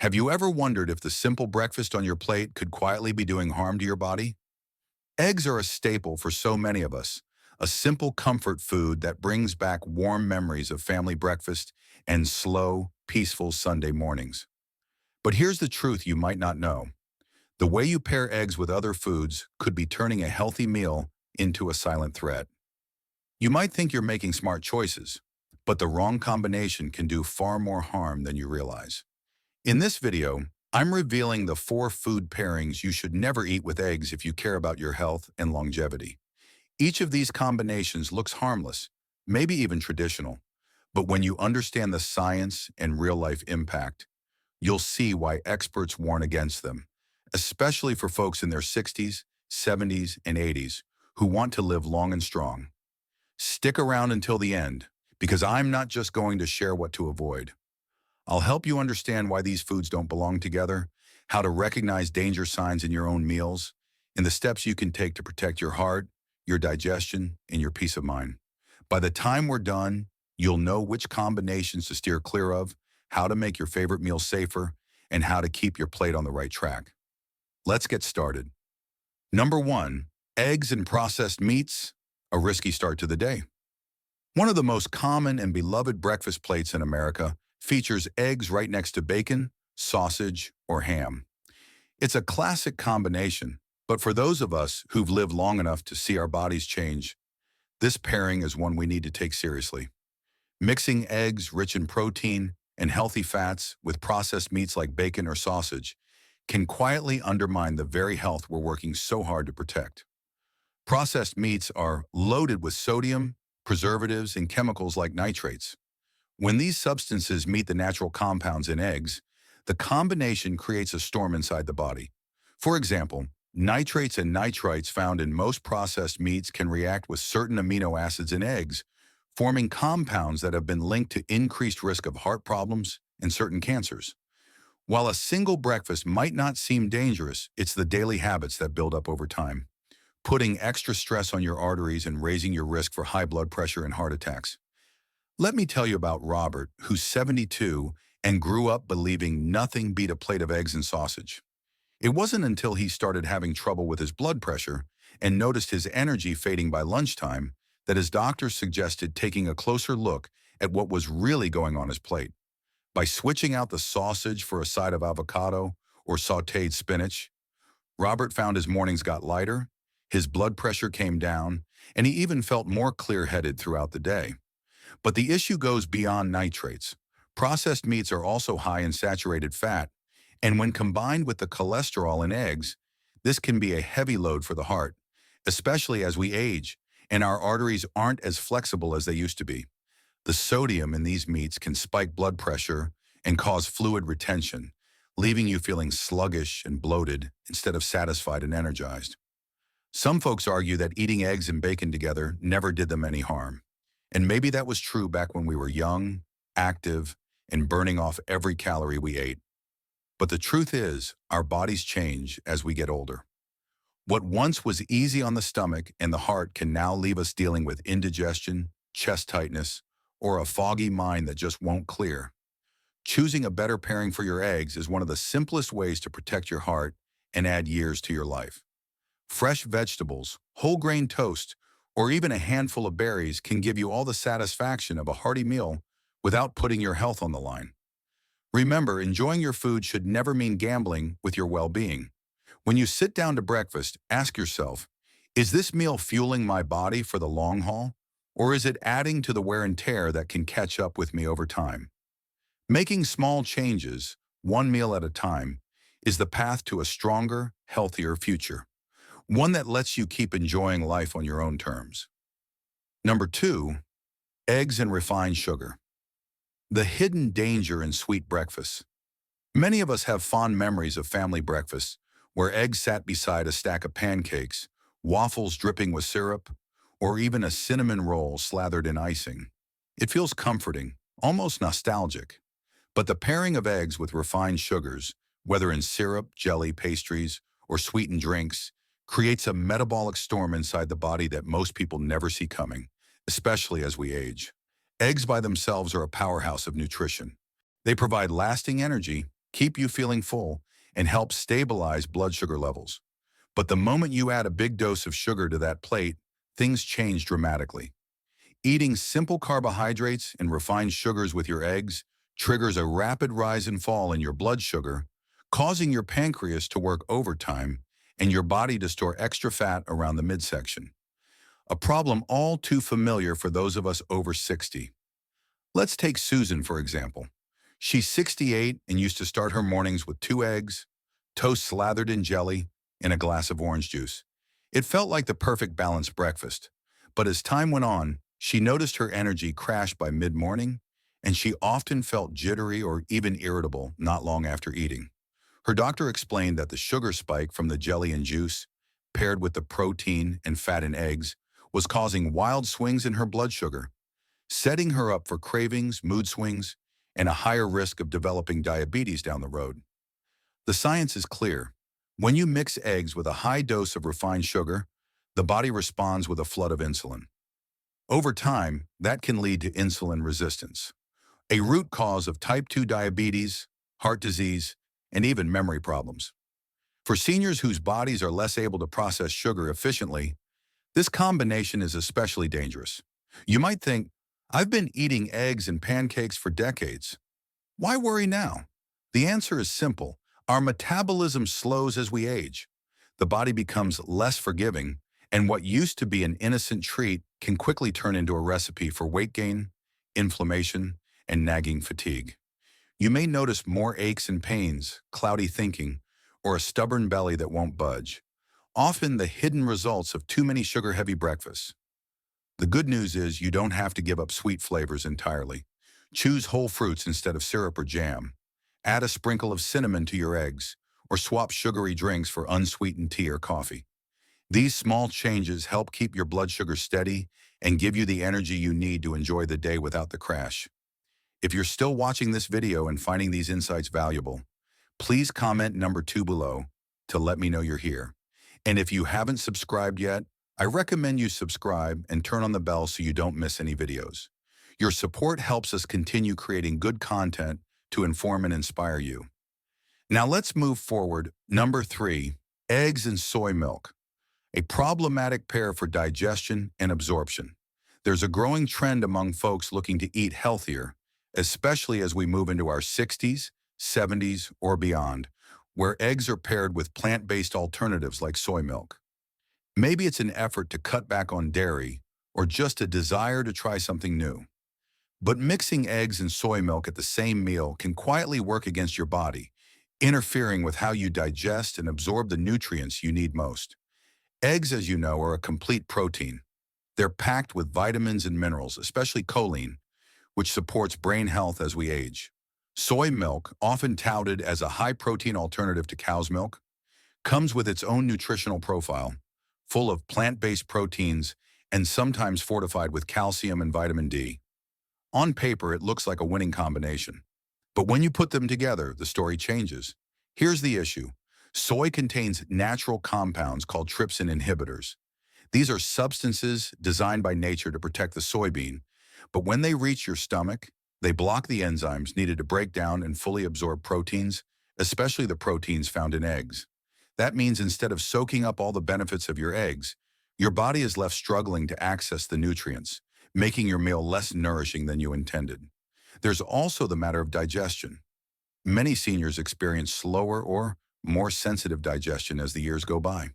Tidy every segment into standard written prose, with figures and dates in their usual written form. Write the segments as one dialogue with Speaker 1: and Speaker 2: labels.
Speaker 1: Have you ever wondered if the simple breakfast on your plate could quietly be doing harm to your body? Eggs are a staple for so many of us, a simple comfort food that brings back warm memories of family breakfast and slow, peaceful Sunday mornings. But here's the truth you might not know. The way you pair eggs with other foods could be turning a healthy meal into a silent threat. You might think you're making smart choices, but the wrong combination can do far more harm than you realize. In this video, I'm revealing the 4 food pairings you should never eat with eggs if you care about your health and longevity. Each of these combinations looks harmless, maybe even traditional, but when you understand the science and real-life impact, you'll see why experts warn against them, especially for folks in their 60s, 70s, and 80s who want to live long and strong. Stick around until the end, because I'm not just going to share what to avoid. I'll help you understand why these foods don't belong together, how to recognize danger signs in your own meals, and the steps you can take to protect your heart, your digestion, and your peace of mind. By the time we're done, you'll know which combinations to steer clear of, how to make your favorite meal safer, and how to keep your plate on the right track. Let's get started. Number 1, eggs and processed meats, a risky start to the day. One of the most common and beloved breakfast plates in America features eggs right next to bacon, sausage, or ham. It's a classic combination, but for those of us who've lived long enough to see our bodies change, this pairing is one we need to take seriously. Mixing eggs rich in protein and healthy fats with processed meats like bacon or sausage can quietly undermine the very health we're working so hard to protect. Processed meats are loaded with sodium, preservatives, and chemicals like nitrates. When these substances meet the natural compounds in eggs, the combination creates a storm inside the body. For example, nitrates and nitrites found in most processed meats can react with certain amino acids in eggs, forming compounds that have been linked to increased risk of heart problems and certain cancers. While a single breakfast might not seem dangerous, it's the daily habits that build up over time, putting extra stress on your arteries and raising your risk for high blood pressure and heart attacks. Let me tell you about Robert, who's 72 and grew up believing nothing beat a plate of eggs and sausage. It wasn't until he started having trouble with his blood pressure and noticed his energy fading by lunchtime that his doctor suggested taking a closer look at what was really going on his plate. By switching out the sausage for a side of avocado or sautéed spinach, Robert found his mornings got lighter, his blood pressure came down, and he even felt more clear-headed throughout the day. But the issue goes beyond nitrates. Processed meats are also high in saturated fat, and when combined with the cholesterol in eggs, this can be a heavy load for the heart, especially as we age and our arteries aren't as flexible as they used to be. The sodium in these meats can spike blood pressure and cause fluid retention, leaving you feeling sluggish and bloated instead of satisfied and energized. Some folks argue that eating eggs and bacon together never did them any harm. And maybe that was true back when we were young, active, and burning off every calorie we ate. But the truth is, our bodies change as we get older. What once was easy on the stomach and the heart can now leave us dealing with indigestion, chest tightness, or a foggy mind that just won't clear. Choosing a better pairing for your eggs is one of the simplest ways to protect your heart and add years to your life. Fresh vegetables, whole grain toast, or even a handful of berries can give you all the satisfaction of a hearty meal without putting your health on the line. Remember, enjoying your food should never mean gambling with your well-being. When you sit down to breakfast, ask yourself, is this meal fueling my body for the long haul, or is it adding to the wear and tear that can catch up with me over time? Making small changes, one meal at a time, is the path to a stronger, healthier future. One that lets you keep enjoying life on your own terms. Number 2, eggs and refined sugar. The hidden danger in sweet breakfasts. Many of us have fond memories of family breakfasts where eggs sat beside a stack of pancakes, waffles dripping with syrup, or even a cinnamon roll slathered in icing. It feels comforting, almost nostalgic. But the pairing of eggs with refined sugars, whether in syrup, jelly, pastries, or sweetened drinks, creates a metabolic storm inside the body that most people never see coming, especially as we age. Eggs by themselves are a powerhouse of nutrition. They provide lasting energy, keep you feeling full, and help stabilize blood sugar levels. But the moment you add a big dose of sugar to that plate, things change dramatically. Eating simple carbohydrates and refined sugars with your eggs triggers a rapid rise and fall in your blood sugar, causing your pancreas to work overtime and your body to store extra fat around the midsection. A problem all too familiar for those of us over 60. Let's take Susan, for example. She's 68 and used to start her mornings with 2 eggs, toast slathered in jelly, and a glass of orange juice. It felt like the perfect balanced breakfast. But as time went on, she noticed her energy crash by mid-morning, and she often felt jittery or even irritable not long after eating. Her doctor explained that the sugar spike from the jelly and juice, paired with the protein and fat in eggs, was causing wild swings in her blood sugar, setting her up for cravings, mood swings, and a higher risk of developing diabetes down the road. The science is clear. When you mix eggs with a high dose of refined sugar, the body responds with a flood of insulin. Over time, that can lead to insulin resistance, a root cause of type 2 diabetes, heart disease, and even memory problems. For seniors whose bodies are less able to process sugar efficiently, this combination is especially dangerous. You might think, I've been eating eggs and pancakes for decades. Why worry now? The answer is simple. Our metabolism slows as we age. The body becomes less forgiving, and what used to be an innocent treat can quickly turn into a recipe for weight gain, inflammation, and nagging fatigue. You may notice more aches and pains, cloudy thinking, or a stubborn belly that won't budge, often the hidden results of too many sugar-heavy breakfasts. The good news is you don't have to give up sweet flavors entirely. Choose whole fruits instead of syrup or jam. Add a sprinkle of cinnamon to your eggs, or swap sugary drinks for unsweetened tea or coffee. These small changes help keep your blood sugar steady and give you the energy you need to enjoy the day without the crash. If you're still watching this video and finding these insights valuable, please comment number 2 below to let me know you're here. And if you haven't subscribed yet, I recommend you subscribe and turn on the bell so you don't miss any videos. Your support helps us continue creating good content to inform and inspire you. Now let's move forward. Number 3, eggs and soy milk, a problematic pair for digestion and absorption. There's a growing trend among folks looking to eat healthier, especially as we move into our 60s, 70s, or beyond, where eggs are paired with plant-based alternatives like soy milk. Maybe it's an effort to cut back on dairy or just a desire to try something new. But mixing eggs and soy milk at the same meal can quietly work against your body, interfering with how you digest and absorb the nutrients you need most. Eggs, as you know, are a complete protein. They're packed with vitamins and minerals, especially choline, which supports brain health as we age. Soy milk, often touted as a high-protein alternative to cow's milk, comes with its own nutritional profile, full of plant-based proteins and sometimes fortified with calcium and vitamin D. On paper, it looks like a winning combination. But when you put them together, the story changes. Here's the issue. Soy contains natural compounds called trypsin inhibitors. These are substances designed by nature to protect the soybean, but when they reach your stomach, they block the enzymes needed to break down and fully absorb proteins, especially the proteins found in eggs. That means instead of soaking up all the benefits of your eggs, your body is left struggling to access the nutrients, making your meal less nourishing than you intended. There's also the matter of digestion. Many seniors experience slower or more sensitive digestion as the years go by.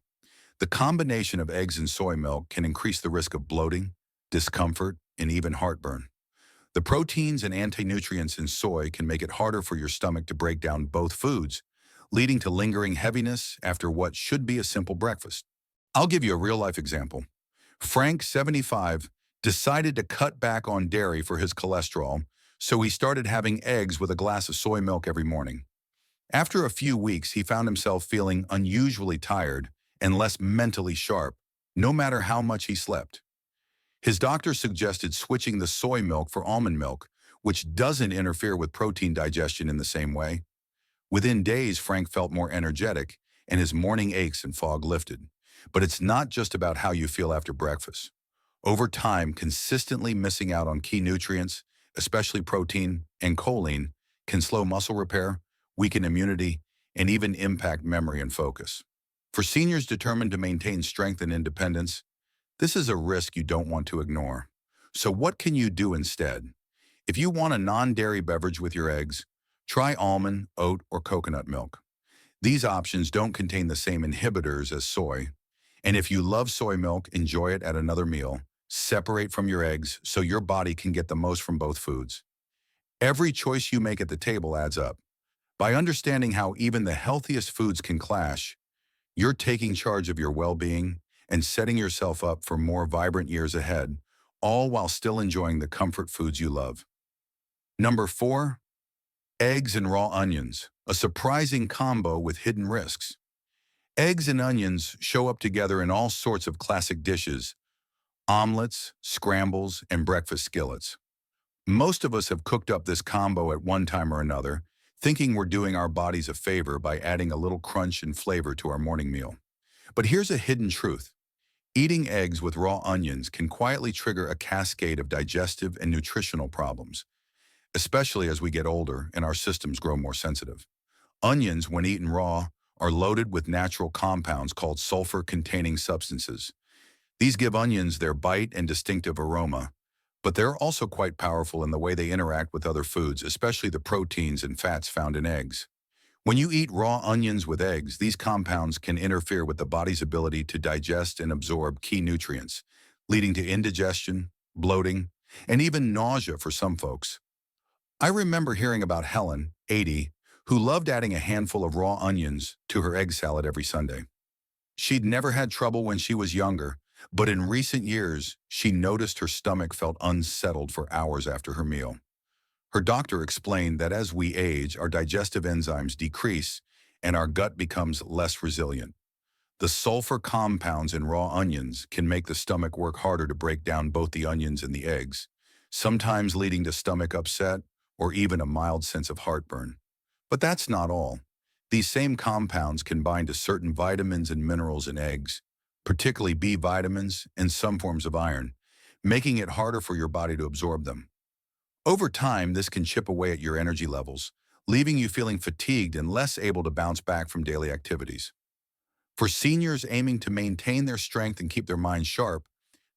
Speaker 1: The combination of eggs and soy milk can increase the risk of bloating, discomfort, and even heartburn. The proteins and anti-nutrients in soy can make it harder for your stomach to break down both foods, leading to lingering heaviness after what should be a simple breakfast. I'll give you a real-life example. Frank, 75, decided to cut back on dairy for his cholesterol, so he started having eggs with a glass of soy milk every morning. After a few weeks, he found himself feeling unusually tired and less mentally sharp, no matter how much he slept. His doctor suggested switching the soy milk for almond milk, which doesn't interfere with protein digestion in the same way. Within days, Frank felt more energetic, and his morning aches and fog lifted. But it's not just about how you feel after breakfast. Over time, consistently missing out on key nutrients, especially protein and choline, can slow muscle repair, weaken immunity, and even impact memory and focus. For seniors determined to maintain strength and independence, this is a risk you don't want to ignore. So what can you do instead? If you want a non-dairy beverage with your eggs, try almond, oat, or coconut milk. These options don't contain the same inhibitors as soy. And if you love soy milk, enjoy it at another meal. Separate from your eggs so your body can get the most from both foods. Every choice you make at the table adds up. By understanding how even the healthiest foods can clash, you're taking charge of your well-being and setting yourself up for more vibrant years ahead, all while still enjoying the comfort foods you love. Number 4, eggs and raw onions, a surprising combo with hidden risks. Eggs and onions show up together in all sorts of classic dishes, omelets, scrambles, and breakfast skillets. Most of us have cooked up this combo at one time or another, thinking we're doing our bodies a favor by adding a little crunch and flavor to our morning meal. But here's a hidden truth. Eating eggs with raw onions can quietly trigger a cascade of digestive and nutritional problems, especially as we get older and our systems grow more sensitive. Onions, when eaten raw, are loaded with natural compounds called sulfur-containing substances. These give onions their bite and distinctive aroma, but they're also quite powerful in the way they interact with other foods, especially the proteins and fats found in eggs. When you eat raw onions with eggs, these compounds can interfere with the body's ability to digest and absorb key nutrients, leading to indigestion, bloating, and even nausea for some folks. I remember hearing about Helen, 80, who loved adding a handful of raw onions to her egg salad every Sunday. She'd never had trouble when she was younger, but in recent years, she noticed her stomach felt unsettled for hours after her meal. Her doctor explained that as we age, our digestive enzymes decrease and our gut becomes less resilient. The sulfur compounds in raw onions can make the stomach work harder to break down both the onions and the eggs, sometimes leading to stomach upset or even a mild sense of heartburn. But that's not all. These same compounds can bind to certain vitamins and minerals in eggs, particularly B vitamins and some forms of iron, making it harder for your body to absorb them. Over time, this can chip away at your energy levels, leaving you feeling fatigued and less able to bounce back from daily activities. For seniors aiming to maintain their strength and keep their minds sharp,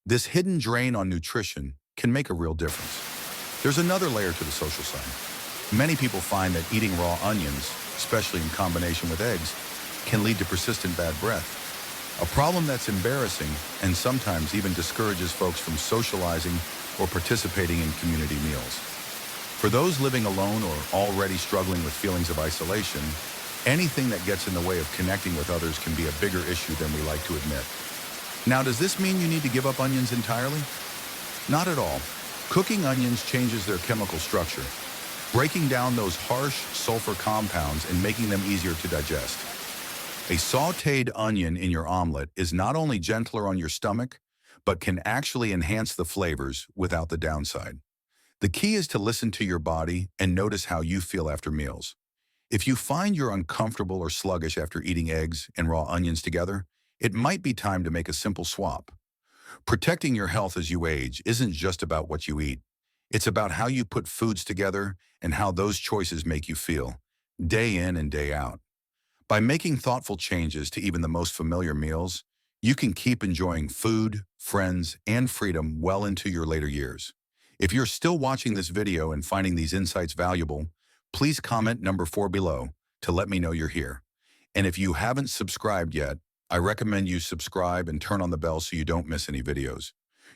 Speaker 1: this hidden drain on nutrition can make a real difference. There's another layer to the social side. Many people find that eating raw onions, especially in combination with eggs, can lead to persistent bad breath, a problem that's embarrassing and sometimes even discourages folks from socializing or participating in community meals. For those living alone or already struggling with feelings of isolation, anything that gets in the way of connecting with others can be a bigger issue than we like to admit. Now, does this mean you need to give up onions entirely? Not at all. Cooking onions changes their chemical structure, breaking down those harsh sulfur compounds and making them easier to digest. A sautéed onion in your omelet is not only gentler on your stomach, but can actually enhance the flavors without the downside. The key is to listen to your body and notice how you feel after meals. If you find you're uncomfortable or sluggish after eating eggs and raw onions together, it might be time to make a simple swap. Protecting your health as you age isn't just about what you eat. It's about how you put foods together and how those choices make you feel, day in and day out. By making thoughtful changes to even the most familiar meals, you can keep enjoying food, friends, and freedom well into your later years. If you're still watching this video and finding these insights valuable, please comment number 4 below to let me know you're here. And if you haven't subscribed yet, I recommend you subscribe and turn on the bell so you don't miss any videos.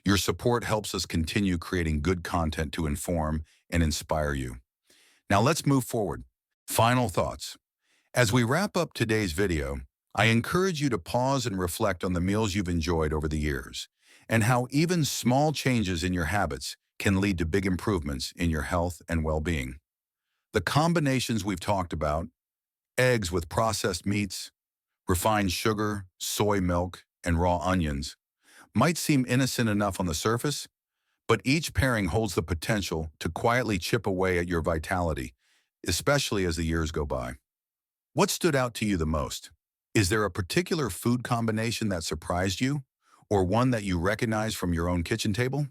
Speaker 1: Your support helps us continue creating good content to inform and inspire you. Now let's move forward. Final thoughts. As we wrap up today's video, I encourage you to pause and reflect on the meals you've enjoyed over the years and how even small changes in your habits can lead to big improvements in your health and well-being. The combinations we've talked about, eggs with processed meats, refined sugar, soy milk, and raw onions, might seem innocent enough on the surface, but each pairing holds the potential to quietly chip away at your vitality, especially as the years go by. What stood out to you the most? Is there a particular food combination that surprised you, or one that you recognize from your own kitchen table?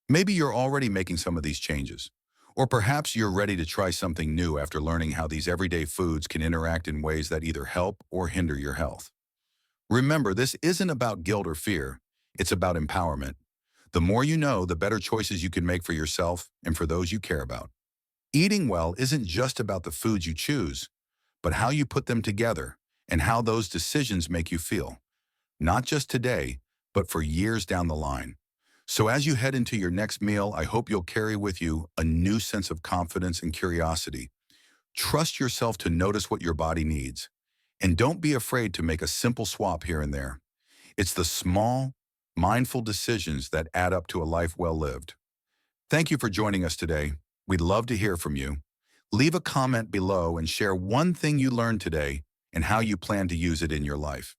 Speaker 1: Maybe you're already making some of these changes, Or perhaps you're ready to try something new after learning how these everyday foods can interact in ways that either help or hinder your health. Remember, this isn't about guilt or fear. It's about empowerment. The more you know, the better choices you can make for yourself and for those you care about. Eating well isn't just about the foods you choose, but how you put them together and how those decisions make you feel, not just today, but for years down the line. So as you head into your next meal, I hope you'll carry with you a new sense of confidence and curiosity. Trust yourself to notice what your body needs, and don't be afraid to make a simple swap here and there. It's the small, mindful decisions that add up to a life well lived. Thank you for joining us today. We'd love to hear from you. Leave a comment below and share one thing you learned today and how you plan to use it in your life.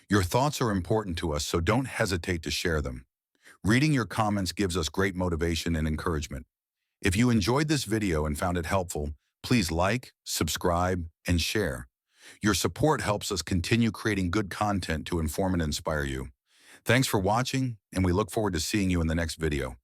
Speaker 1: Your thoughts are important to us, so don't hesitate to share them. Reading your comments gives us great motivation and encouragement. If you enjoyed this video and found it helpful, please like, subscribe, and share. Your support helps us continue creating good content to inform and inspire you. Thanks for watching, and we look forward to seeing you in the next video.